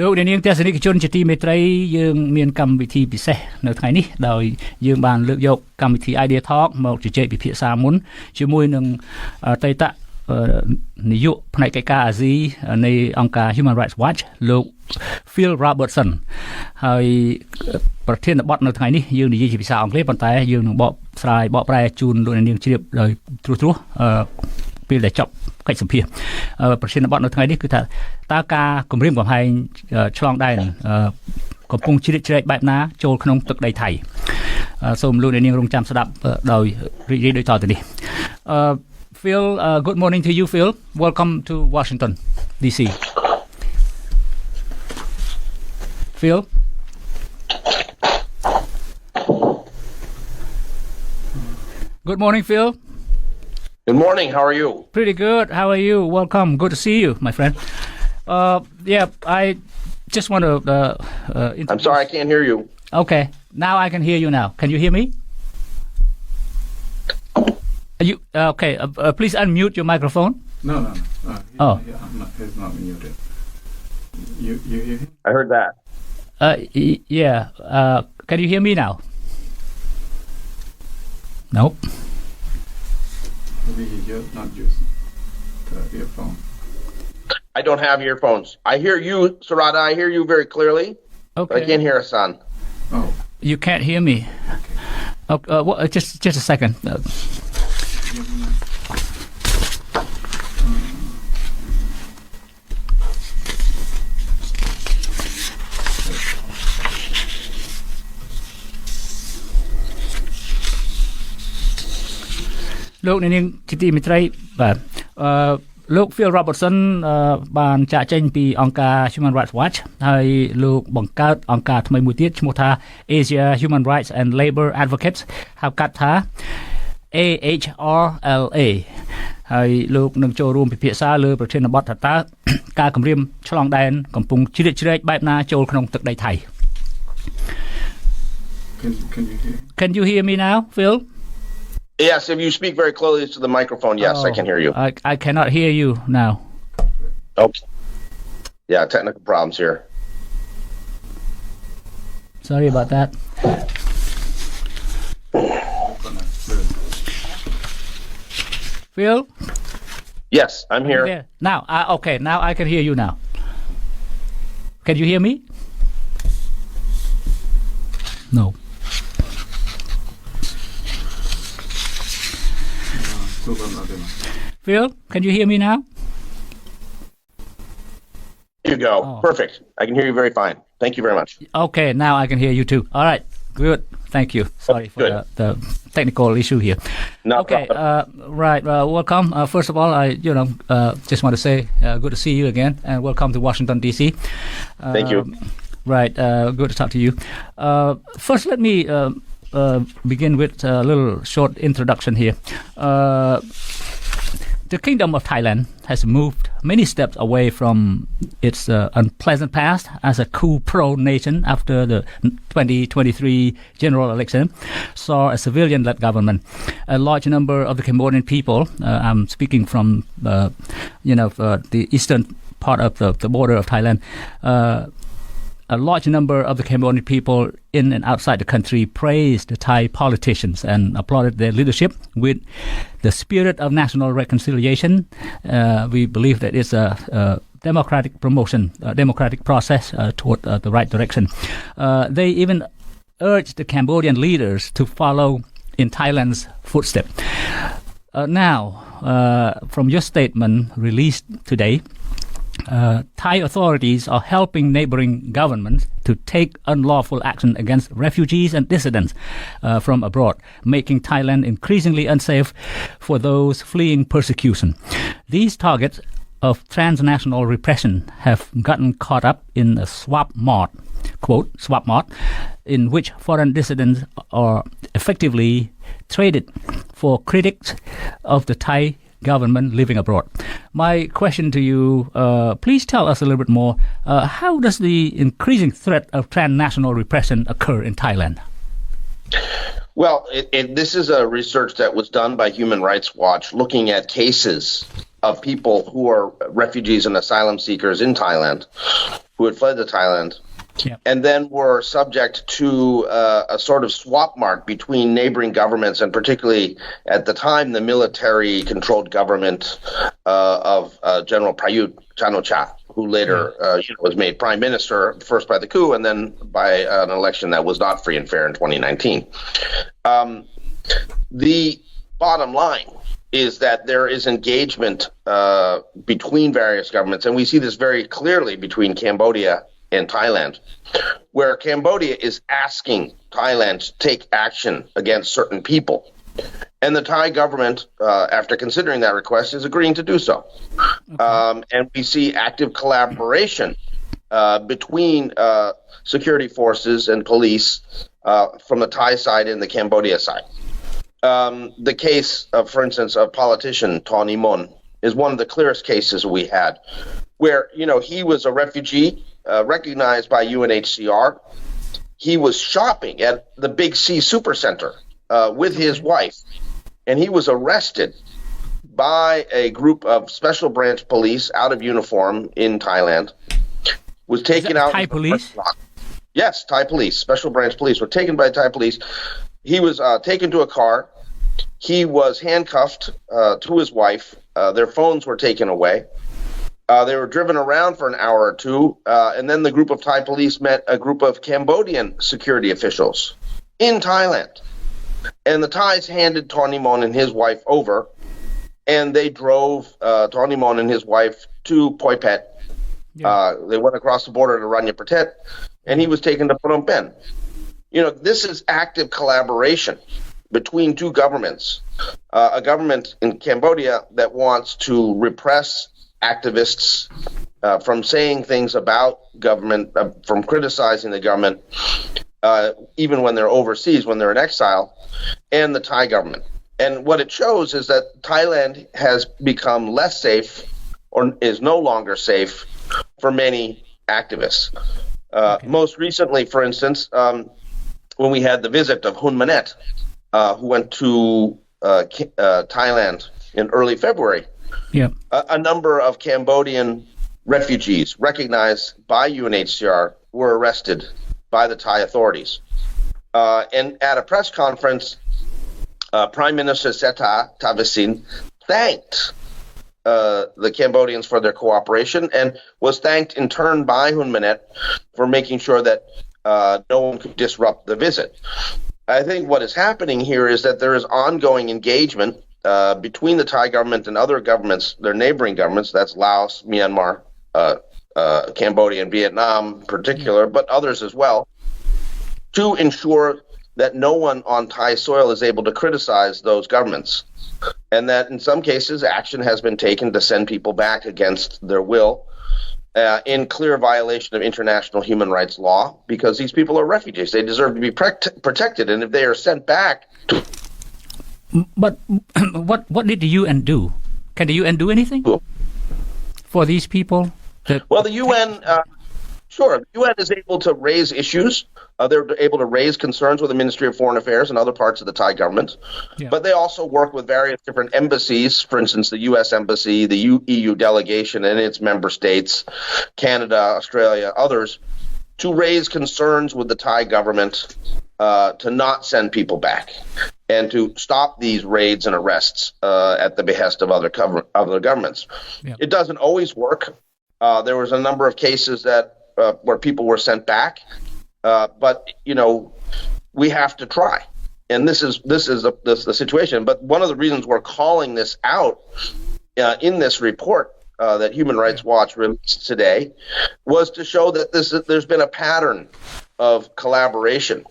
លោកអ្នកនាងទស្សនិកជនជាទីមេត្រីយើងមានកម្មវិធីពិសេសនៅថ្ងៃនេះដោយយើងបានលើកយកកម្មវិធី Idea Talk មកជជែកពិភាក្សាមុនជាមួយនឹងអតីតនាយកផ្នែកកិច្ចការអាស៊ីនៃអង្គការ Human Rights Watch លោក Phil Robertson ហើយប្រធានបទនៅថ្ងៃនេះយើងនិយាយជាភាសាអង់គ្លេសប៉ុន្តែយើងនឹងបកប្រែជូនលោកអ្នកនាងជ្រាបដោយត្រួសពេលដែលចប់កិច្ចសម្ភាសប្រធានបទនៅថ្ងៃនេះគឺថាតើការគម្រាមកំហែងឆ្លងដែនកំពុងជ្រៀតជ្រែកបែបណាចូលក្នុងទឹកដីថៃសូមលោកអ្នកនាងរងចាំស្ដាប់ដោយរីករាយដូចតទៅនេះ Phil, good morning to you, Phil. Welcome to Washington, D.C. Phil? Good morning, Phil. Good morning. How are you? Pretty good. How are you? Welcome. Good to see you, my friend. I just want to... I'm sorry, I can't hear you. Okay. Now I can hear you now. Can you hear me? You okay? Please unmute your microphone. No. He's not muted. You hear him? I heard that. Yeah. Can you hear me now? Nope. Maybe you're not using the earphone. I don't have earphones. I hear you, Sarada. I hear you very clearly. Okay. But I can't hear Hassan. Oh. You can't hear me. Okay. Just a second.លោកអ្នកនាងជាទីមេត្រីបាទលោក Phil Robertson បានចាក់ចេញពីអង្គការ Human Rights Watch ហើយលោកបង្កើតអង្គការថ្មីមួយទៀតឈ្មោះថា Asia Human Rights and Labor Advocates ហៅកាត់ថា AHRLA ហើយលោកនឹងចូលរួមពិភាក្សាលើប្រធានបទថាតើការគម្រាមឆ្លងដែនកំពុងជ្រៀតជ្រែកបែបណាចូលក្នុងទឹកដីថៃ Can you hear me now, Phil? Yes, if you speak very closely to the microphone, yes, I can hear you. I cannot hear you now. Okay. Yeah, technical problems here. Sorry about that. Phil? Yes, I'm here. Okay. Now, okay, now I can hear you now. Can you hear me? No. Phil, can you hear me now? Here you go. Oh. Perfect. I can hear you very fine. Thank you very much. Okay, now I can hear you too. All right, good. Thank you. Sorry for the technical issue here. No okay, right. Welcome. First of all, I just want to say good to see you again, and welcome to Washington D.C. Thank you. Right. Good to talk to you. First, let me begin with a little short introduction here. The Kingdom of Thailand has moved many steps away from its unpleasant past as a coup pro nation after the 2023 general election saw a civilian-led government. A large number of the Cambodian people, I'm speaking from the eastern part of the border of Thailand, a large number of the Cambodian people in and outside the country praised the Thai politicians and applauded their leadership with the spirit of national reconciliation. We believe that it's a democratic promotion, a democratic process toward the right direction. They even urged the Cambodian leaders to follow in Thailand's footsteps. Now, from your statement released today, Thai authorities are helping neighboring governments to take unlawful action against refugees and dissidents from abroad, making Thailand increasingly unsafe for those fleeing persecution. These targets of transnational repression have gotten caught up in a swap mart, quote, swap mart, in which foreign dissidents are effectively traded for critics of the Thai government living abroad. My question to you, please tell us a little bit more. How does the increasing threat of transnational repression occur in Thailand? Well, this is a research that was done by Human Rights Watch looking at cases of people who are refugees and asylum seekers in Thailand who had fled to Thailand, and then were subject to a sort of swap mark between neighboring governments, and particularly at the time the military-controlled government of General Prayut Chan-o-cha, who later was made prime minister, first by the coup and then by an election that was not free and fair in 2019. The bottom line is that there is engagement between various governments, and we see this very clearly between Cambodia and Thailand, where Cambodia is asking Thailand to take action against certain people. And the Thai government, after considering that request, is agreeing to do so. Okay. And we see active collaboration between security forces and police from the Thai side and the Cambodia side. The case, for instance, of politician Tony Mon is one of the clearest cases we had, where he was a refugee recognized by UNHCR. He was shopping at the Big C Supercenter with his wife, and he was arrested by a group of special branch police out of uniform in Thailand. Was taken out. Thai police? Yes, Thai police, special branch police were taken by Thai police. He was taken to a car. He was handcuffed to his wife. Their phones were taken away. They were driven around for an hour or two, and then the group of Thai police met a group of Cambodian security officials in Thailand. And the Thais handed Tony Mon and his wife over, and they drove Tony Mon and his wife to Poi Phet. Yeah. They went across the border to Rania Pratet, and he was taken to Phnom Penh. This is active collaboration between two governments. A government in Cambodia that wants to repress activists from saying things about government, from criticizing the government, even when they're overseas, when they're in exile, and the Thai government. And what it shows is that Thailand has become less safe, or is no longer safe, for many activists. Okay. Most recently, for instance, when we had the visit of Hun Manet, who went to Thailand in early February, a number of Cambodian refugees recognized by UNHCR were arrested by the Thai authorities. And at a press conference, Prime Minister Seta Thavisin thanked the Cambodians for their cooperation, and was thanked in turn by Hun Manet for making sure that no one could disrupt the visit. I think what is happening here is that there is ongoing engagement between the Thai government and other governments, their neighboring governments, that's Laos, Myanmar, Cambodia, and Vietnam in particular, but others as well, to ensure that no one on Thai soil is able to criticize those governments. And that in some cases, action has been taken to send people back against their will in clear violation of international human rights law, because these people are refugees. They deserve to be protected. And if they are sent back to... But what did the UN do? Can the UN do anything for these people? Well, the UN... Sure. The UN is able to raise issues. They're able to raise concerns with the Ministry of Foreign Affairs and other parts of the Thai government. Yeah. But they also work with various different embassies, for instance, the U.S. Embassy, the EU delegation and its member states, Canada, Australia, others, to raise concerns with the Thai government to not send people back and to stop these raids and arrests at the behest of other governments. Yeah. It doesn't always work. There was a number of cases that where people were sent back, but we have to try, and this is the situation. But one of the reasons we're calling this out in this report that Human Rights Watch released today was to show that there's been a pattern of collaboration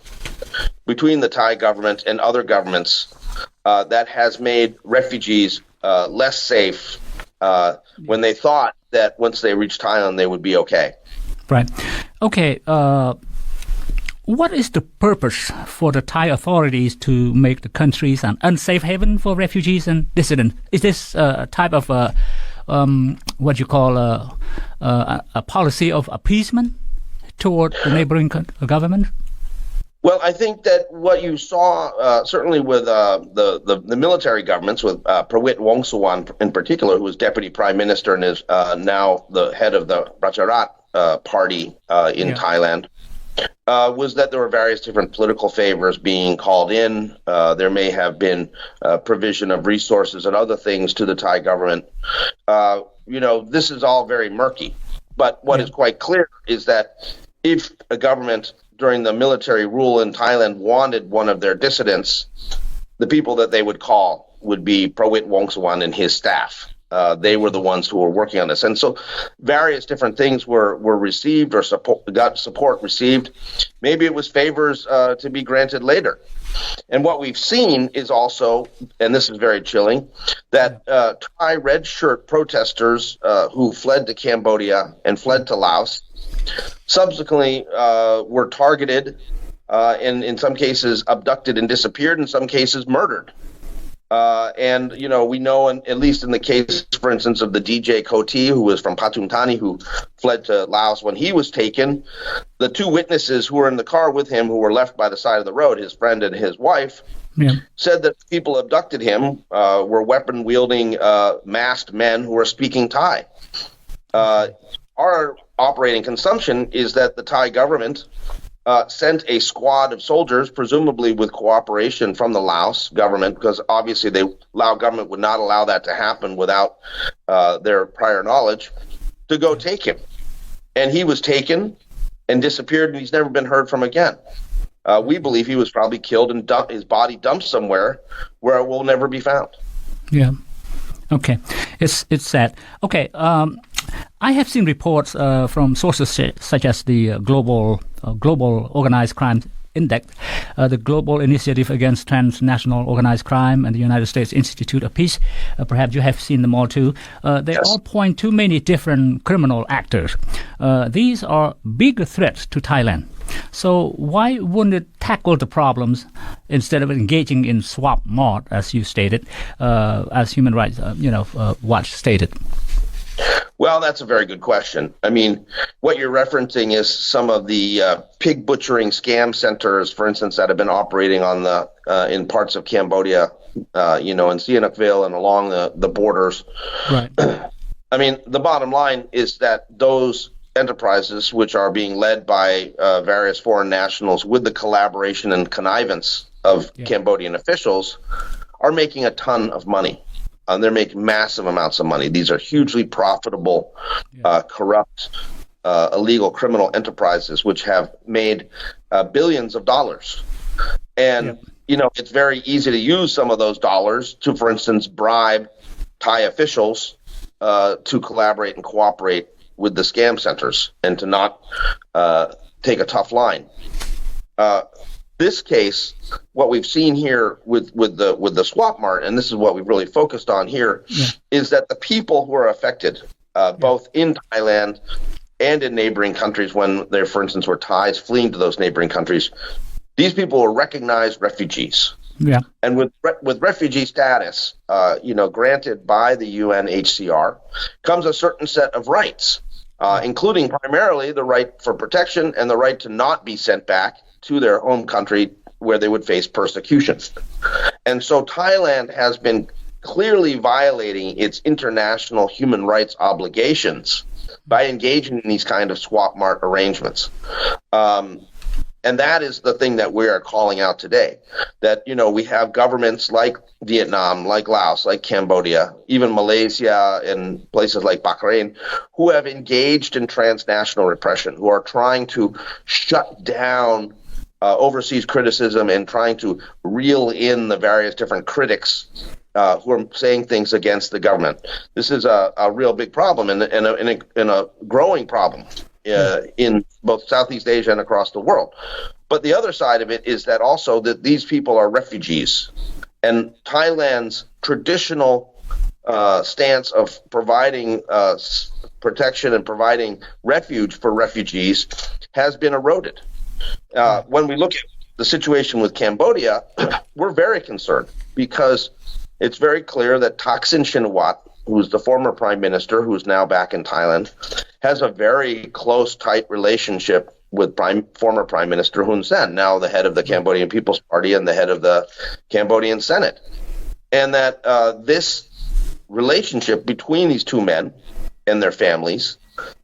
between the Thai government and other governments that has made refugees less safe when they thought that once they reached Thailand they would be okay. Right. Okay. What is the purpose for the Thai authorities to make the countries an unsafe haven for refugees and dissidents? Is this a type of what you call a policy of appeasement toward the neighboring government? Well, I think that what you saw certainly with the military governments, with Prawit Wongsuwan in particular, who was deputy prime minister and is now the head of the Pracharat party in Thailand was that there were various different political favors being called in. There may have been provision of resources and other things to the Thai government. This is all very murky. But what is quite clear is that if a government during the military rule in Thailand wanted one of their dissidents, the people that they would call would be Prawit Wongsuwan and his staff. They were the ones who were working on this. And so various different things were received or got support received. Maybe it was favors to be granted later. And what we've seen is also, and this is very chilling, that Thai red shirt protesters who fled to Cambodia and fled to Laos subsequently were targeted and in some cases abducted and disappeared, in some cases murdered. And we know, at least in the case, for instance, of the DJ Koti, who was from Pathum Thani, who fled to Laos when he was taken, the two witnesses who were in the car with him, who were left by the side of the road, his friend and his wife, said that people abducted him were weapon-wielding masked men who were speaking Thai. Our operating consumption is that the Thai government sent a squad of soldiers, presumably with cooperation from the Laos government, because obviously the Lao government would not allow that to happen without their prior knowledge, to go take him. And he was taken and disappeared, and he's never been heard from again. We believe he was probably killed and his body dumped somewhere where it will never be found. Yeah. Okay. It's sad. Okay. I have seen reports from sources such as the Global Organized Crime Index, the Global Initiative Against Transnational Organized Crime, and the United States Institute of Peace. Perhaps you have seen them all too. They all point to many different criminal actors. These are big threats to Thailand. So why wouldn't it tackle the problems instead of engaging in swap mart, as you stated, as Human Rights Watch stated? Well, that's a very good question. I mean, what you're referencing is some of the pig butchering scam centers, for instance, that have been operating on in parts of Cambodia, in Sihanoukville and along the borders. Right. I mean, the bottom line is that those enterprises, which are being led by various foreign nationals with the collaboration and connivance of Cambodian officials, are making a ton of money. They're making massive amounts of money. These are hugely profitable, corrupt, illegal criminal enterprises, which have made billions of dollars. And, it's very easy to use some of those dollars to, for instance, bribe Thai officials to collaborate and cooperate with the scam centers and to not take a tough line. This case, what we've seen here with the swap mart, and this is what we've really focused on here, is that the people who are affected, both in Thailand and in neighboring countries, when there, for instance, were Thais fleeing to those neighboring countries, these people were recognized refugees. Yeah. And with refugee status, granted by the UNHCR, comes a certain set of rights, including primarily the right for protection and the right to not be sent back to their home country where they would face persecution. And so Thailand has been clearly violating its international human rights obligations by engaging in these kind of swap mart arrangements. And that is the thing that we are calling out today, that, we have governments like Vietnam, like Laos, like Cambodia, even Malaysia and places like Bahrain, who have engaged in transnational repression, who are trying to shut down overseas criticism and trying to reel in the various different critics who are saying things against the government. This is a real big problem and a growing problem in both Southeast Asia and across the world. But the other side of it is that also that these people are refugees, and Thailand's traditional stance of providing protection and providing refuge for refugees has been eroded. When we look at the situation with Cambodia, we're very concerned because it's very clear that Thaksin Shinawatra, who's the former prime minister, who's now back in Thailand, has a very close, tight relationship with former Prime Minister Hun Sen, now the head of the Cambodian People's Party and the head of the Cambodian Senate. And that this relationship between these two men and their families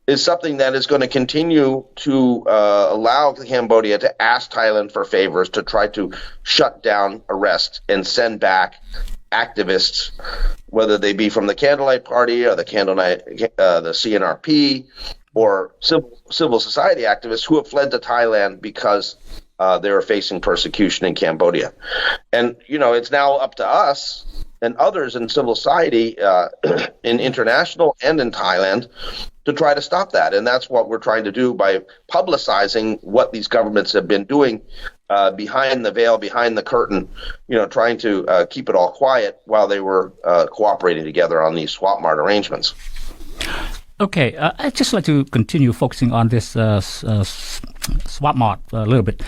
is something that is going to continue to allow Cambodia to ask Thailand for favors to try to shut down, arrest, and send back activists, whether they be from the Candlelight Party or the CNRP, or civil society activists who have fled to Thailand because they were facing persecution in Cambodia. And, it's now up to us and others in civil society, in international and in Thailand, to try to stop that. And that's what we're trying to do by publicizing what these governments have been doing behind the veil, behind the curtain, trying to keep it all quiet while they were cooperating together on these swap mart arrangements. Okay, I'd just like to continue focusing on this swap mart a little bit.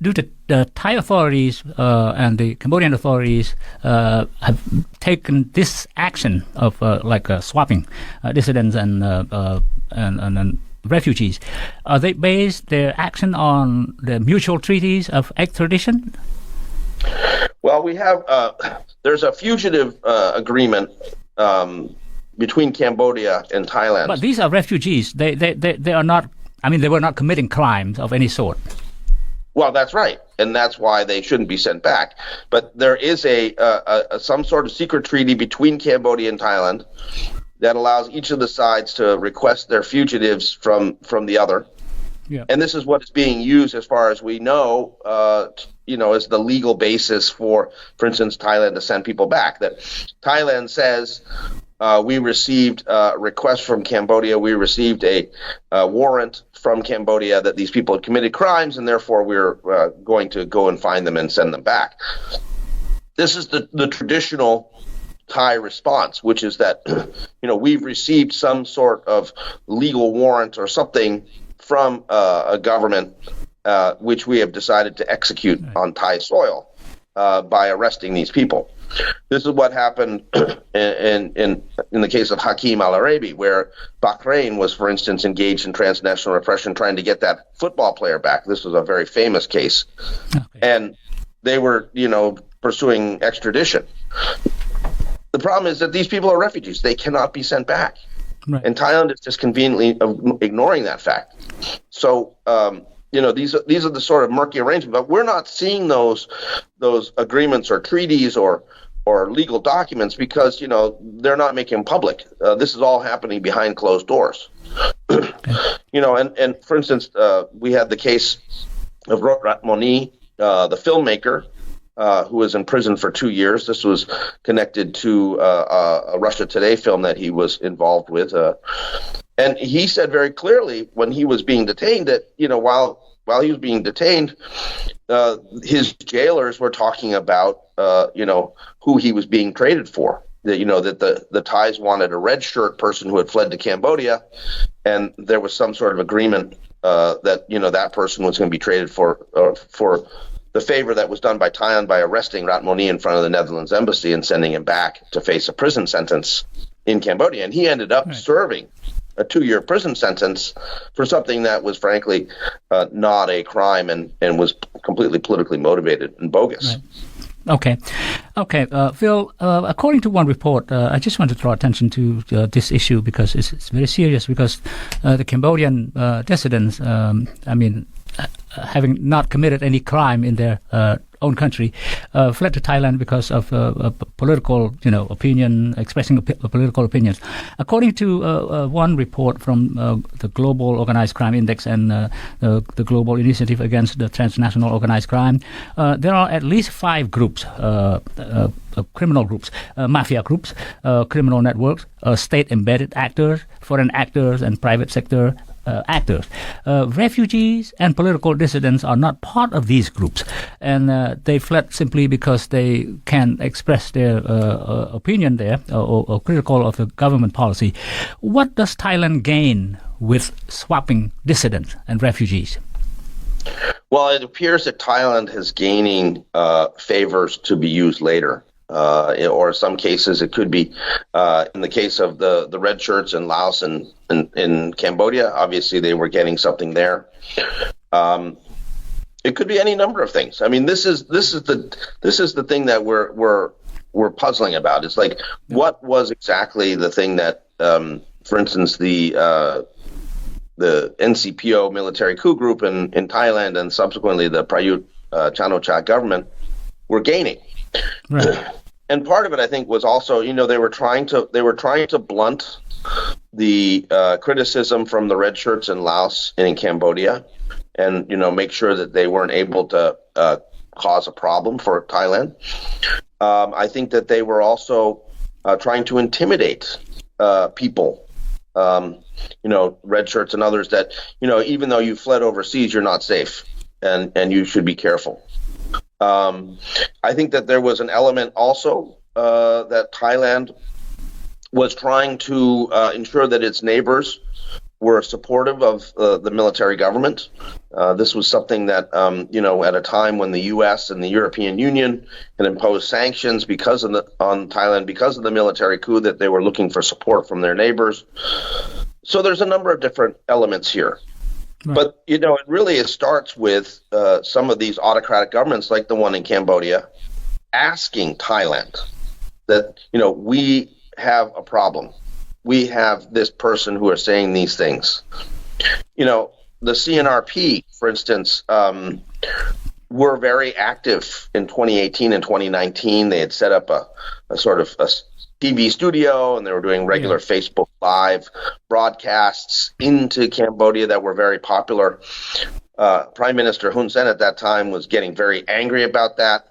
Do the Thai authorities and the Cambodian authorities have taken this action of swapping dissidents and refugees? Are they based their action on the mutual treaties of extradition? Well, we have there's a fugitive agreement between Cambodia and Thailand. But these are refugees. They are not. I mean, they were not committing crimes of any sort. Well, that's right, and that's why they shouldn't be sent back. But there is some sort of secret treaty between Cambodia and Thailand that allows each of the sides to request their fugitives from the other. Yeah. And this is what is being used, as far as we know, as the legal basis for instance, Thailand to send people back. That Thailand says, we received a request from Cambodia. We received a warrant from Cambodia that these people had committed crimes, and therefore we're going to go and find them and send them back. This is the traditional Thai response, which is that, we've received some sort of legal warrant or something from a government which we have decided to execute on Thai soil by arresting these people. This is what happened in the case of Hakeem Al-Arabi, where Bahrain was, for instance, engaged in transnational repression trying to get that football player back. This was a very famous case. Okay. And they were, pursuing extradition. The problem is that these people are refugees. They cannot be sent back. Right. And Thailand is just conveniently ignoring that fact. So, these are the sort of murky arrangements, but we're not seeing those agreements or treaties or legal documents because, they're not making public. This is all happening behind closed doors. And for instance, we had the case of Ratmoni, the filmmaker, who was in prison for 2 years. This was connected to a Russia Today film that he was involved with. And he said very clearly when he was being detained that, while he was being detained, his jailers were talking about, who he was being traded for. That the Thais wanted a red shirt person who had fled to Cambodia, and there was some sort of agreement that, that person was going to be traded for the favor that was done by Thailand by arresting Ratmoni in front of the Netherlands embassy and sending him back to face a prison sentence in Cambodia. And he ended up serving a 2-year prison sentence for something that was frankly not a crime and was completely politically motivated and bogus. Right. Okay. Phil, according to one report, I just want to draw attention to this issue because it's very serious because the Cambodian dissidents, having not committed any crime in their own country, fled to Thailand because of political, opinion, expressing political opinions. According to one report from the Global Organized Crime Index and the Global Initiative Against the Transnational Organized Crime, there are at least 5 groups, criminal groups, mafia groups, criminal networks, state-embedded actors, foreign actors, and private sector actors. Refugees and political dissidents are not part of these groups, and they fled simply because they can express their opinion there or critical of the government policy. What does Thailand gain with swapping dissidents and refugees? Well, it appears that Thailand is gaining favors to be used later. Or in some cases, it could be in the case of the red shirts in Laos and in Cambodia. Obviously, they were getting something there. It could be any number of things. I mean, this is the thing that we're puzzling about. It's like, what was exactly the thing that for instance, the NCPO military coup group in Thailand and subsequently the Prayut Chan-o-cha government were gaining. Right. And part of it, I think, was also, they were trying to blunt the criticism from the red shirts in Laos and in Cambodia, and make sure that they weren't able to cause a problem for Thailand. I think that they were also trying to intimidate people, red shirts and others, that even though you fled overseas, you're not safe, and you should be careful. I think that there was an element also that Thailand was trying to ensure that its neighbors were supportive of the military government. This was something that, at a time when the U.S. and the European Union had imposed sanctions on Thailand because of the military coup, that they were looking for support from their neighbors. So there's a number of different elements here. Right. But, it starts with some of these autocratic governments like the one in Cambodia asking Thailand that, we have a problem. We have this person who are saying these things. The CNRP, for instance, were very active in 2018 and 2019. They had set up a sort of a TV studio, and they were doing regular Facebook Live broadcasts into Cambodia that were very popular. Prime Minister Hun Sen at that time was getting very angry about that.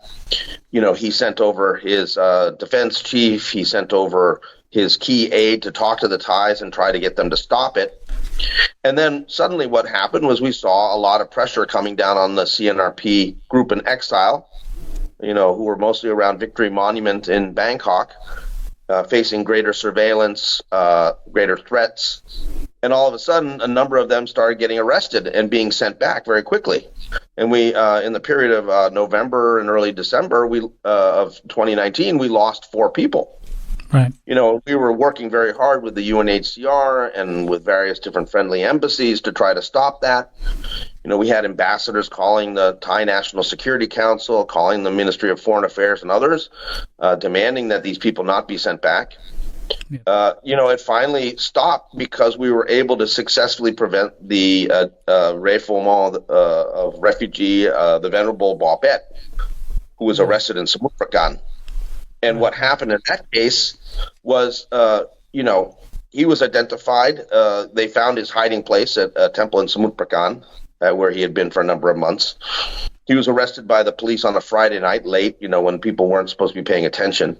He sent over his defense chief. He sent over his key aide to talk to the Thais and try to get them to stop it. And then suddenly what happened was we saw a lot of pressure coming down on the CNRP group in exile, who were mostly around Victory Monument in Bangkok, facing greater surveillance, greater threats. And all of a sudden, a number of them started getting arrested and being sent back very quickly. And we, in the period of November and early December of 2019, we lost 4 people. Right. We were working very hard with the UNHCR and with various different friendly embassies to try to stop that. We had ambassadors calling the Thai National Security Council, calling the Ministry of Foreign Affairs and others, demanding that these people not be sent back. Yeah. It finally stopped because we were able to successfully prevent the refoulement of refugee, the Venerable Bobet, who was arrested in Samut Prakan. And what happened in that case was, he was identified. They found his hiding place at a temple in Samut Prakan, where he had been for a number of months. He was arrested by the police on a Friday night late, when people weren't supposed to be paying attention.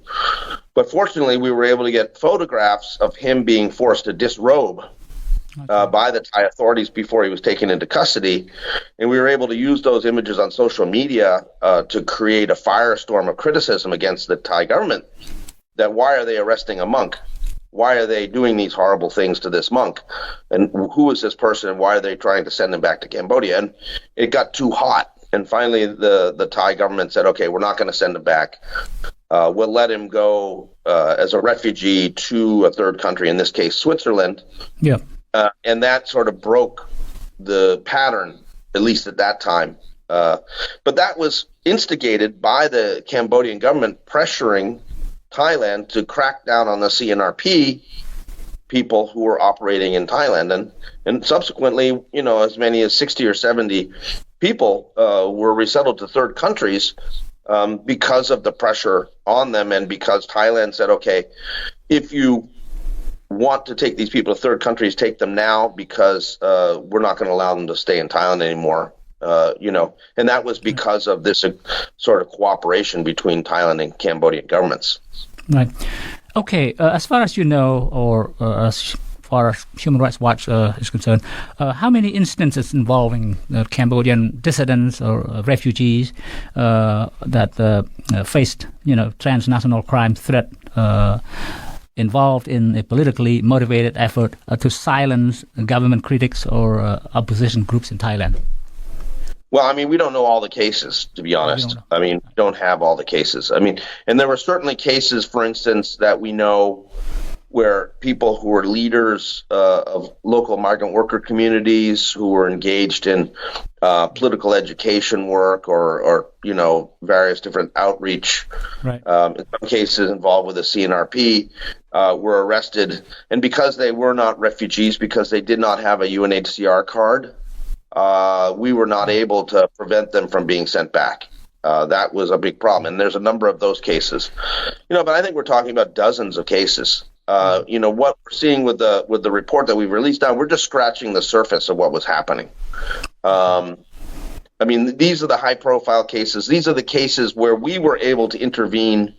But fortunately, we were able to get photographs of him being forced to disrobe by the Thai authorities before he was taken into custody. And we were able to use those images on social media to create a firestorm of criticism against the Thai government, that why are they arresting a monk? Why are they doing these horrible things to this monk? And who is this person, and why are they trying to send him back to Cambodia? And it got too hot. And finally, the Thai government said, okay, we're not going to send him back. We'll let him go as a refugee to a third country, in this case, Switzerland. Yeah. And that sort of broke the pattern, at least at that time. But that was instigated by the Cambodian government pressuring Thailand to crack down on the CNRP people who were operating in Thailand. And subsequently, as many as 60 or 70 people were resettled to third countries because of the pressure on them, and because Thailand said, okay, if you want to take these people to third countries, take them now, because we're not going to allow them to stay in Thailand anymore. And that was because of this sort of cooperation between Thailand and Cambodian governments. Right. Okay. As far as you know, or as far as Human Rights Watch is concerned, how many instances involving Cambodian dissidents or refugees that faced, transnational crime threat involved in a politically motivated effort to silence government critics or opposition groups in Thailand? Well, we don't know all the cases, to be honest. We don't have all the cases. And there were certainly cases, for instance, that we know where people who were leaders of local migrant worker communities, who were engaged in political education work or various different outreach, Right. In some cases involved with the CNRP, were arrested. And because they were not refugees, because they did not have a UNHCR card, we were not able to prevent them from being sent back. That was a big problem, and there's a number of those cases. But I think we're talking about dozens of cases. What we're seeing with the report that we've released now, we're just scratching the surface of what was happening. These are the high-profile cases. These are the cases where we were able to intervene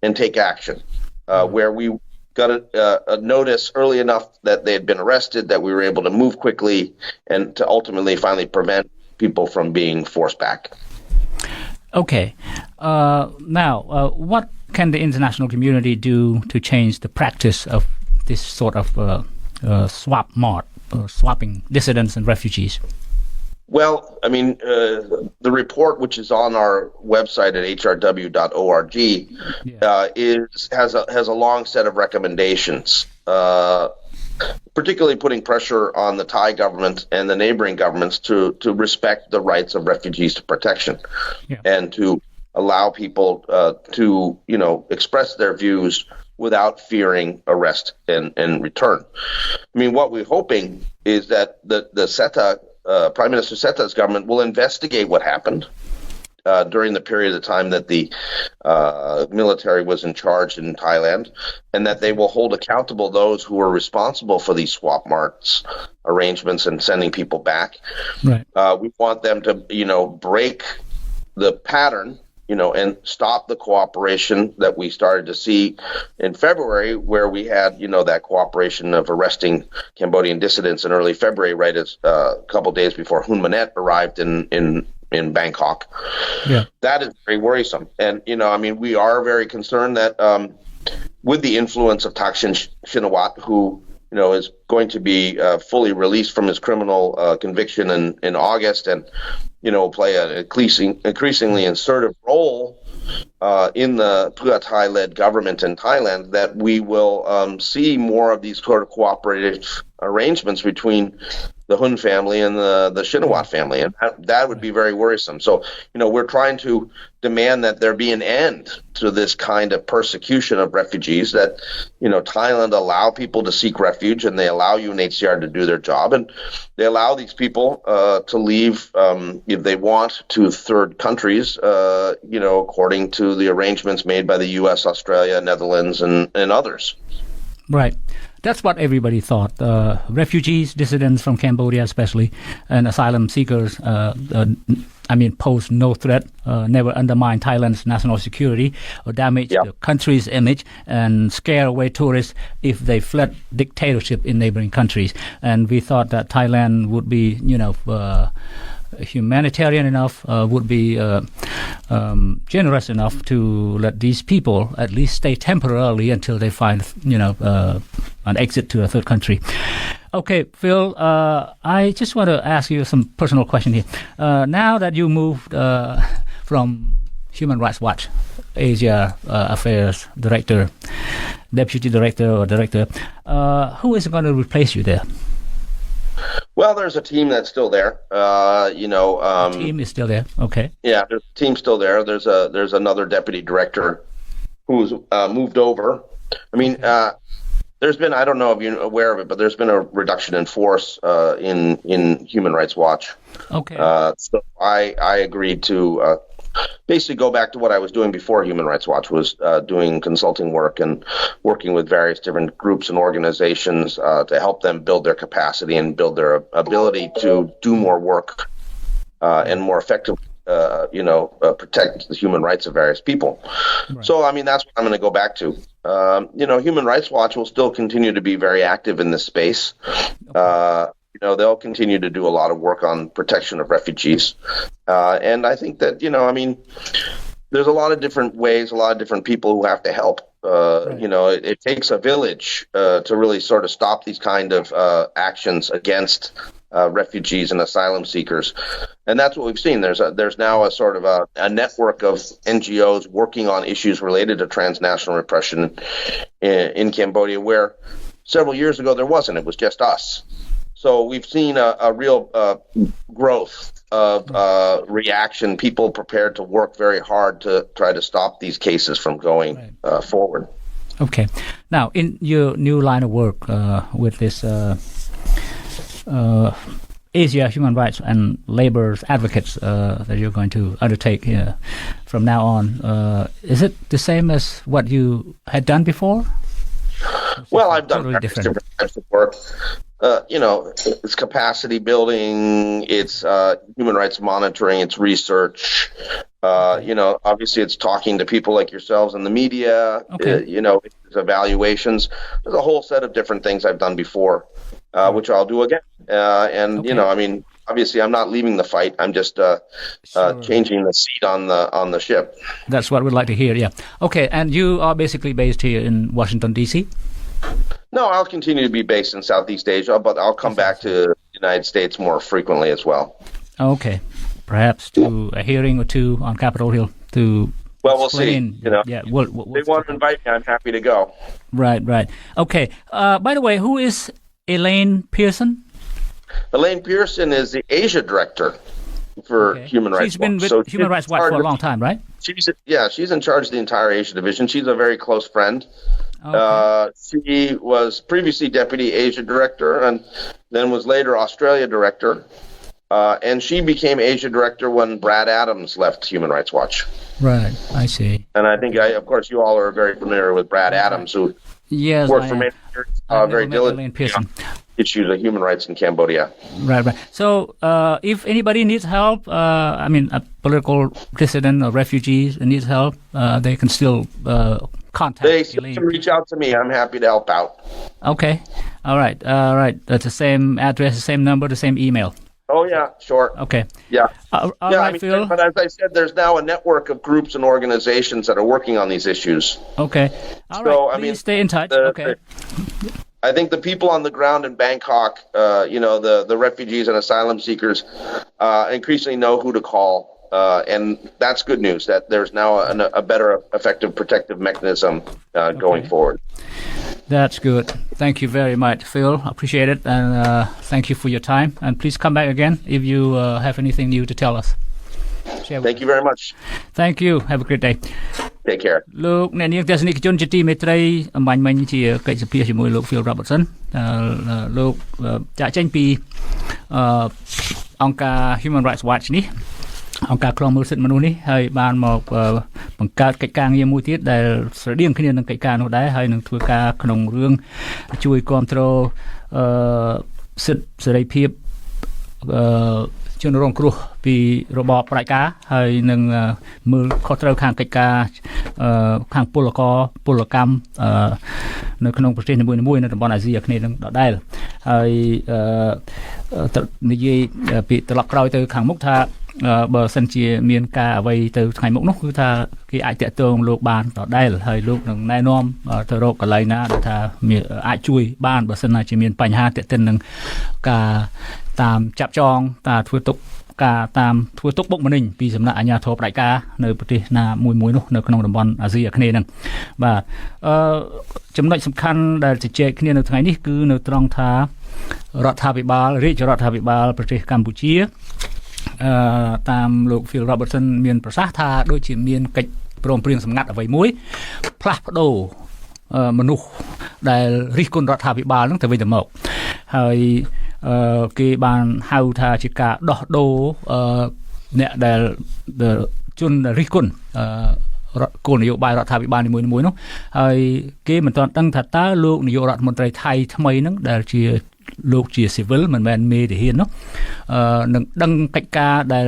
and take action, where we got a notice early enough that they had been arrested, that we were able to move quickly and to ultimately finally prevent people from being forced back. Okay. Now, what can the international community do to change the practice of this sort of swapping dissidents and refugees? Well, the report, which is on our website at hrw.org, has a long set of recommendations, particularly putting pressure on the Thai government and the neighboring governments to respect the rights of refugees to protection, and to allow people to express their views without fearing arrest and return. What we're hoping is that the SETA, Prime Minister Seta's government, will investigate what happened during the period of time that the military was in charge in Thailand, and that they will hold accountable those who were responsible for these swap marts arrangements and sending people back. Right. We want them to, break the pattern, and stop the cooperation that we started to see in February, where we had, that cooperation of arresting Cambodian dissidents in early February, right as a couple days before Hun Manet arrived in Bangkok. Yeah. That is very worrisome. And, we are very concerned that with the influence of Thaksin Shinawatra, who, is going to be fully released from his criminal conviction in August, and will play an increasingly assertive role in the Pheu Thai-led government in Thailand, that we will see more of these sort of cooperative arrangements between the Hun family and the Shinawatra family, and that would be very worrisome. So, we're trying to demand that there be an end to this kind of persecution of refugees, that, Thailand allow people to seek refuge, and they allow UNHCR to do their job, and they allow these people to leave, if they want, to third countries, according to the arrangements made by the U.S., Australia, Netherlands, and others. Right. That's what everybody thought. Refugees, dissidents from Cambodia especially, and asylum seekers, pose no threat, never undermine Thailand's national security or damage the country's image, and scare away tourists if they fled dictatorship in neighboring countries. And we thought that Thailand would be, humanitarian enough, would be generous enough to let these people at least stay temporarily until they find, an exit to a third country. Okay, Phil, I just want to ask you some personal question here. Now that you moved from Human Rights Watch, Asia Affairs Director, Deputy Director or Director, who is going to replace you there? Well, there's a team that's still there. The team is still there. Okay. Yeah, there's a team still there. There's another deputy director who's moved over. There's been, I don't know if you're aware of it, but there's been a reduction in force in Human Rights Watch. Okay. So I agreed to basically go back to what I was doing before Human Rights Watch, was doing consulting work and working with various different groups and organizations to help them build their capacity and build their ability to do more work and more effectively, protect the human rights of various people. Right. So, that's what I'm going to go back to. Human Rights Watch will still continue to be very active in this space. Okay. They'll continue to do a lot of work on protection of refugees. And I think that, there's a lot of different ways, a lot of different people who have to help. Right. It takes a village to really sort of stop these kind of actions against refugees and asylum seekers. And that's what we've seen. There's now a sort of a network of NGOs working on issues related to transnational repression in Cambodia, where several years ago there wasn't. It was just us. So we've seen a real growth of reaction, people prepared to work very hard to try to stop these cases from going forward. Okay. Now, in your new line of work with this Asia Human Rights and Labor Advocates that you're going to undertake from now on, is it the same as what you had done before? Well, I've done different types of work. It's capacity building, it's human rights monitoring, it's research. Obviously it's talking to people like yourselves in the media, it's evaluations. There's a whole set of different things I've done before, which I'll do again. Obviously I'm not leaving the fight. I'm just changing the seat on the ship. That's what we'd like to hear, yeah. Okay, and you are basically based here in Washington, D.C.? No, I'll continue to be based in Southeast Asia, but I'll come back to the United States more frequently as well. Okay. Perhaps to a hearing or two on Capitol Hill to we'll see. Yeah, they want to invite me, I'm happy to go. Right. Okay. By the way, who is Elaine Pearson? Elaine Pearson is the Asia director for Human Rights Watch. She's been with Human Rights Watch for a long time, right? She's in charge of the entire Asia division. She's a very close friend. Okay. She was previously Deputy Asia Director and then was later Australia Director. And she became Asia Director when Brad Adams left Human Rights Watch. Right, I see. And I think, of course, you all are very familiar with Brad Adams, who worked for many years, very diligently on issues of human rights in Cambodia. Right. So if anybody needs help, a political dissident or refugees needs help, they can still contact They can reach out to me. I'm happy to help out. Okay. All right. That's the same address, the same number, the same email. Oh, yeah, sure. Okay. Yeah. All right, Phil. But as I said, there's now a network of groups and organizations that are working on these issues. Okay. All right. Please stay in touch. Okay. I think the people on the ground in Bangkok, the refugees and asylum seekers, increasingly know who to call. And that's good news, that there's now a better, effective protective mechanism going forward. That's good. Thank you very much, Phil. Appreciate it. And thank you for your time. And please come back again if you have anything new to tell us. Thank you very much. Thank you. Have a great day. Take care. លោកអ្នកនាងទស្សនិកជនជាទីមេត្រីអំបញ្ញមិញជាកិច្ចសភាជាមួយលោក Phil Robertson លោកចាក់ចេញពីអង្គការ Human Rights Watch នេះអង្គការឃ្លាំមើលសិទ្ធិមនុស្សនេះហើយបានមកបង្កើតកិច្ចការងារមួយទៀតដែលស្រដៀងគ្នានឹងកិច្ចការនោះដែរហើយនឹងធ្វើការក្នុងរឿងជួយគ្រប់គ្រងសិទ្ធិសេរីភាពជនរងគ្រោះពីរបបផ្ដាច់ការហើយនឹងមើលខុសត្រូវខាងកិច្ចការខាងពលកម្មនៅក្នុងប្រទេសនីមួយៗនៅតំបន់អាស៊ីអាគ្នេយ៍នឹងដដែលហើយនិយាយពីត្រឡប់ក្រោយទៅខាងមុខថាបើសិនជាមានការអ្វីទៅថ្ងៃមុខនោះគឺថាគេអាចតាក់ទងលោកបានដដែលហើយលោកនឹងណែនាំទៅរកកន្លែងណាដែលថាអាចជួយបានបើសិនណាជាមានបញ្ហាតាក់ទិននឹងការតាមចាប់ចងការធ្វើទុកបុកម្នេញពីសំណាក់អាជ្ញាធរផ្ដាច់ការនៅប្រទេសណាមួយនោះនៅក្នុងតំបន់អាស៊ីអាគ្នេយ៍ហ្នឹងបាទចំណុចសំខាន់ដែលជជែកគ្នានៅថ្ងៃនេះគឺនៅត្រង់ថារដ្ឋាភិបាលរាជរដ្ឋាភិបាលប្រទេសកម្ពុជាតាមលោក Phil Robertson មានប្រសាសន៍ថាដូចជាមានកិច្ចព្រមព្រៀងសម្ងាត់អ្វីមួយផ្លាស់ប្ដូរមនុស្សដែលរិះគន់រដ្ឋាភិបាលហ្នឹងទៅវិញទៅមកហើយគេបានហៅថាជាការដោះដូរអ្នកដែលជនរិះគន់គោលនយោបាយរដ្ឋាភិបាលនីមួយៗនោះហើយគេមិនទាន់ដឹងថាតើលោកនាយករដ្ឋមន្ត្រីថៃថ្មីហ្នឹងដែលជាលោកជា civil មិនមែនមេទាហាននោះនឹងដឹងកិច្ចការដែល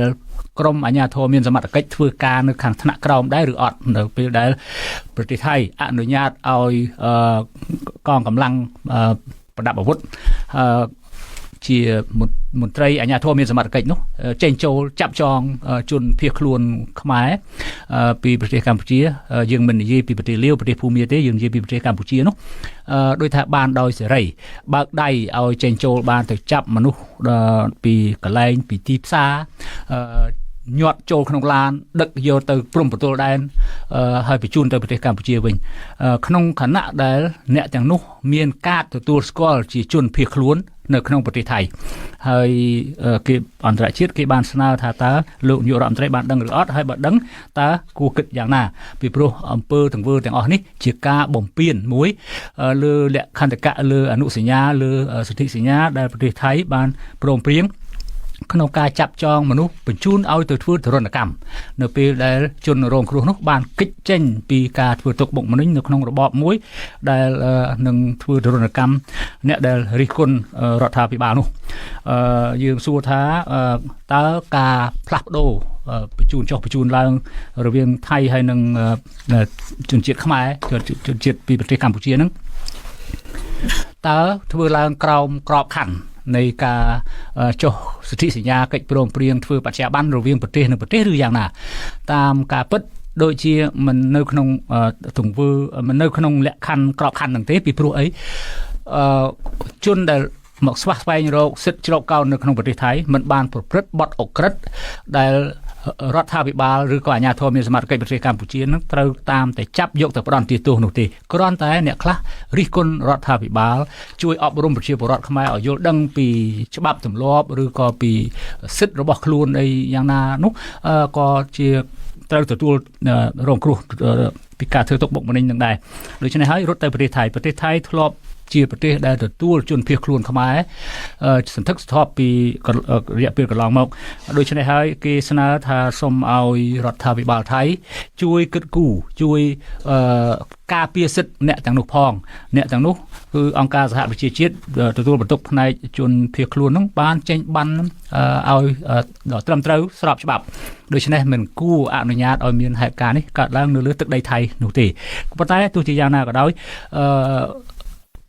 ក្រមអាជ្ញាធរមានសមត្ថកិច្ចធ្វើការនៅខាងថ្នាក់ក្រោមដែរឬអត់នៅពេលដែលប្រទេសថៃអនុញ្ញាតឲ្យកងកម្លាំងប្រដាប់អាវុធ ជាមន្ត្រីអាជ្ញាធរមានសមត្ថកិច្ចនោះចេញចូលចាប់ចងជនភៀសខ្លួនខ្មែរពីប្រទេសកម្ពុជាយើងមិននិយាយពីប្រទេសលាវប្រទេសភូមាទេយើងនិយាយពីប្រទេសកម្ពុជានោះដោយថាបានដោយសេរីបើកដៃឲ្យចេញចូលបានទៅចាប់មនុស្សពីកន្លែងពីទីផ្សារញាត់ចូលក្នុងឡានដឹកយកទៅព្រំប្រទល់ដែនហើយបញ្ជូនទៅប្រទេសកម្ពុជាវិញក្នុងខណៈដែលអ្នកទាំងនោះមានការទទួលស្គាល់ជាជនភៀសខ្លួននៅក្នុងប្រទេសថៃហើយគេអន្តរជាតិគេបានស្នើថាតើលោកនាយករដ្ឋមន្ត្រីបានដឹងឬអត់ហើយបើដឹងតើគួរគិតយ៉ាងណាពីព្រោះអំពើទាំងវើទាំងអស់នេះជាការបំពានមួយលើលក្ខន្តិកៈលើអនុសញ្ញាលើសន្ធិសញ្ញាដែលប្រទេសថៃបានព្រមព្រៀងក្នុងការចាប់ចងមនុស្សបញ្ជូនឲ្យទៅធ្វើទរណកម្មនៅពេលដែលជនរងគ្រោះនោះបានគេចចេញពីការធ្វើទុកបុកម្នេញនៅក្នុងរបបមួយដែលនឹងធ្វើទរណកម្មអ្នកដែលរិះគន់រដ្ឋាភិបាលនោះយើងសួរថាតើការផ្លាស់ប្ដូរបញ្ជូនចុះបញ្ជូនឡើងរវាងថៃហើយនិងជនជាតិខ្មែរជនជាតិពីប្រទេសកម្ពុជាហ្នឹងតើធ្វើឡើងក្រោមក្របខ័ណ្ឌនៃការចុះសន្ធិសញ្ញាកិច្ចព្រមព្រៀងធ្វើបច្ចាប័នរវាងប្រទេសនិងប្រទេសឬយ៉ាងណាតាមការពិតដូចជាមិននៅក្នុងទង្វើមិននៅក្នុងលក្ខខណ្ឌក្របខ័ណ្ឌហ្នឹងទេពីព្រោះអីជនដែលមកស្វះស្វែងរកសិទ្ធិជ្រកកោននៅក្នុងប្រទេសថៃមិនបានប្រព្រឹត្តបទអក្រិតដែលរដ្ឋាភិបាលឬក៏អាជ្ញាធរមានសមត្ថកិច្ចប្រទេសកម្ពុជានឹងត្រូវតាមតែចាប់យកទៅផ្ដន្ទាទោសនោះទេគ្រាន់តែអ្នកខ្លះរិះគន់រដ្ឋាភិបាលជួយអប់រំប្រជាពលរដ្ឋខ្មែរឲ្យយល់ដឹងពីច្បាប់ទម្លាប់ឬក៏ពីសិទ្ធិរបស់ខ្លួនអីយ៉ាងណានោះក៏ជាត្រូវទទួលរងគ្រោះពីការធ្វើទុកបុកម្នេញនឹងដែរដូច្នេះហើយរត់ទៅប្រទេសថៃធ្លាប់ជាប្រទេសដែលទទួលជនភៀសខ្លួនខ្មែរសន្ធឹកសន្ធាប់ពីរយៈពេលកន្លងមកដូច្នេះហើយគេស្នើថាសូមឲ្យរដ្ឋាភិបាលថៃជួយគិតគូរជួយការពារសិទ្ធិអ្នកទាំងនោះផងអ្នកទាំងនោះគឺអង្គការសហប្រជាជាតិទទួលបន្ទុកផ្នែកជនភៀសខ្លួននោះបានចេញបានឲ្យត្រឹមត្រូវស្របច្បាប់ដូច្នេះមិនគួរអនុញ្ញាតឲ្យមានហេតុការណ៍នេះកើតឡើងនៅលើទឹកដីថៃនោះទេប៉ុន្តែទោះជាយ៉ាងណាក៏ដោយ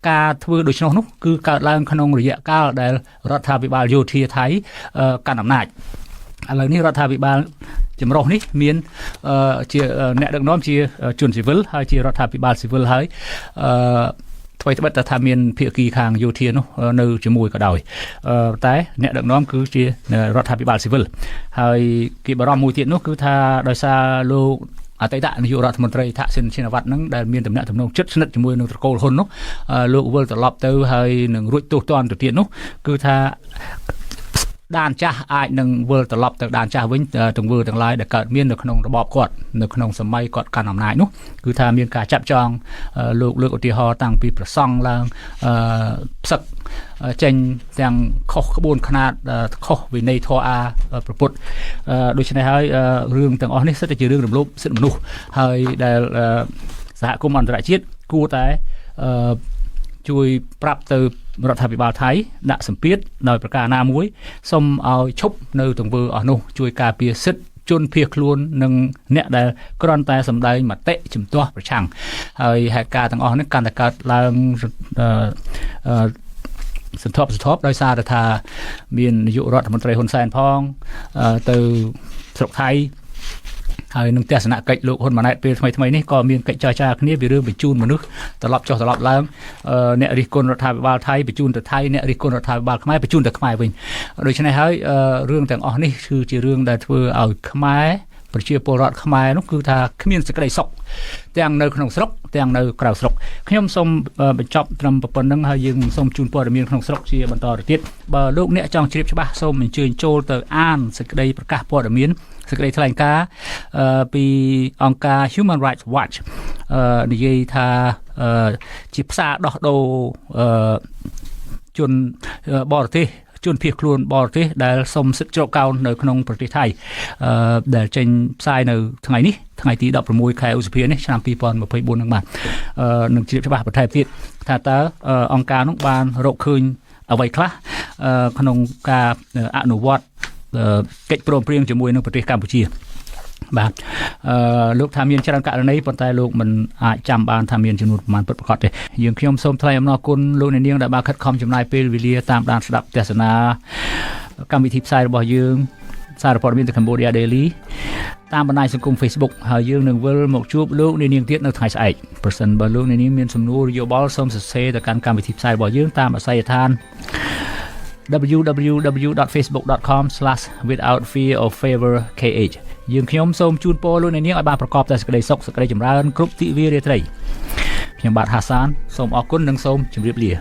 ការធ្វើដូច្នោះនោះគឺកើតឡើងក្នុងរយៈកាលដែលរដ្ឋាភិបាលយោធាថៃកាន់អំណាចឥឡូវនេះរដ្ឋាភិបាលចម្រុះនេះមានជាអ្នកដឹកនាំជាជនស៊ីវិលហើយជារដ្ឋាភិបាលស៊ីវិលហើយថ្មីត្បិតថាមានភាគីខាងយោធានោះនៅជាមួយក៏ដោយតែអ្នកដឹកនាំគឺជារដ្ឋាភិបាលស៊ីវិលហើយគេបារម្ភមួយទៀតនោះគឺថាដោយសារលោកអតីតនាយករដ្ឋមន្ត្រីថាក់សិនឈិនវត្តនឹងដែលមានតំណែងទំនងជិតស្និទ្ធជាមួយនឹងត្រកូលហ៊ុននោះលោកវិលត្រឡប់ទៅហើយនឹងរួចទោសទណ្ឌទៅទៀតនោះគឺថាដានចាស់អាចនឹងវិលត្រឡប់ទៅដានចាស់វិញទង្វើទាំងឡាយដែលកើតមាននៅក្នុងរបបគាត់នៅក្នុងសម័យគាត់កាន់អំណាចនោះគឺថាមានការចាប់ចងលោកលើកឧទាហរណ៍តាំងពីប្រសង់ឡើងផ្សឹកចេញទាំងខុសក្បួនខ្នាតខុសវិន័យធម៌ប្រពុតដូច្នេះហើយរឿងទាំងអស់នេះសិតតែជារឿងរំលោភសិទ្ធិមនុស្សហើយដែលសហគមន៍អន្តរជាតិគួរតែជួយប្រាប់ទៅរដ្ឋាភិបាលថៃដាក់សម្ពាធដោយប្រការណាមួយសូមឲ្យឈប់នៅទង្វើអស់នោះជួយការពារសិទ្ធិជនភៀសខ្លួននិងអ្នកដែលគ្រាន់តែសម្ដែងមតិជំទាស់ប្រឆាំងហើយហេតុការណ៍ទាំងអស់នេះកាន់តែកើតឡើងសន្ធប់ដោយសារថាមាននាយករដ្ឋមន្ត្រីហ៊ុនសែនផងទៅស្រុកថៃហើយនឹងទស្សនកិច្ចលោកហ៊ុនម៉ាណែតពេលថ្មីនេះក៏មានកិច្ចចរចាគ្នាពីរឿងបញ្ជូនមនុស្សត្រឡប់ចុះត្រឡប់ឡើងអ្នករិះគន់រដ្ឋាភិបាលថៃបញ្ជូនទៅថៃអ្នករិះគន់រដ្ឋាភិបាលខ្មែរបញ្ជូនទៅខ្មែរវិញដូច្នេះហើយរឿងទាំងអស់នេះគឺជារឿងដែលធ្វើឲ្យខ្មែរប្រជាពលរដ្ឋខ្មែរនោះគឺថាគ្មានសេចក្តីសុខទាំងនៅក្នុងស្រុកទាំងនៅក្រៅស្រុកខ្ញុំសូមបញ្ចប់ត្រឹមប៉ុណ្្នឹងហើយយើងសូមជូនព័ត៌មានក្នុងស្រុកជាបន្តទៅទៀតបើលោកអ្នកចង់ជ្រាបច្បាស់សូមអញ្ជើញចូលទៅអានសេចក្តីប្រកាសព័ត៌មានសេចក្តីថ្លែងការណ៍ពីអង្គការ Human Rights Watch និយាយថាជាផ្សារដោះដូរជនបរទេសជនភៀសខ្លួនបរទេសដែលសុំសិទ្ធិជ្រកកោននៅក្នុងប្រទេសថៃដែលចេញផ្សាយនៅថ្ងៃនេះថ្ងៃទី16ខែឧសភានេះឆ្នាំ2024នឹងបាទនឹងជ្រាបច្បាស់បន្ថែមទៀតថាតើអង្គការនោះបានរកឃើញអ្វីខ្លះក្នុងការអនុវត្តកិច្ចព្រមព្រៀងជាមួយនឹងប្រទេសកម្ពុជា បាទលោកថាមានច្រើនករណីប៉ុន្តែលោកមិនអាចចាំបានថាមានចំនួនប្រមាណពិតប្រាកដទេយើងខ្ញុំសូមថ្លែងអំណរគុណលោកអ្នកនាងដែលបានខិតខំចំណាយពេលវេលាតាមដានស្ដាប់ទស្សនាកម្មវិធីផ្សាយរបស់យើងសារព័ត៌មានThe Cambodia Daily តាមបណ្ដាញសង្គម Facebook ហើយយើងនឹងវិលមកជួបលោកអ្នកនាងទៀតនៅថ្ងៃស្អែកប្រសិនបើលោកអ្នកនាងមានសំណួរយោបល់សូមសរសេរទៅកាន់កម្មវិធីផ្សាយរបស់យើងតាមអាស័យដ្ឋានwww.facebook.com/withoutfearorfavorkh យើងខ្ញុំសូមជូនពរលោកអ្នកនាងឲ្យបានប្រកបតែសេចក្តីសុខសេចក្តីចម្រើនគ្រប់ទិវារាត្រីខ្ញុំបាទហាសានសូមអរគុណនិងសូមជម្រាបលា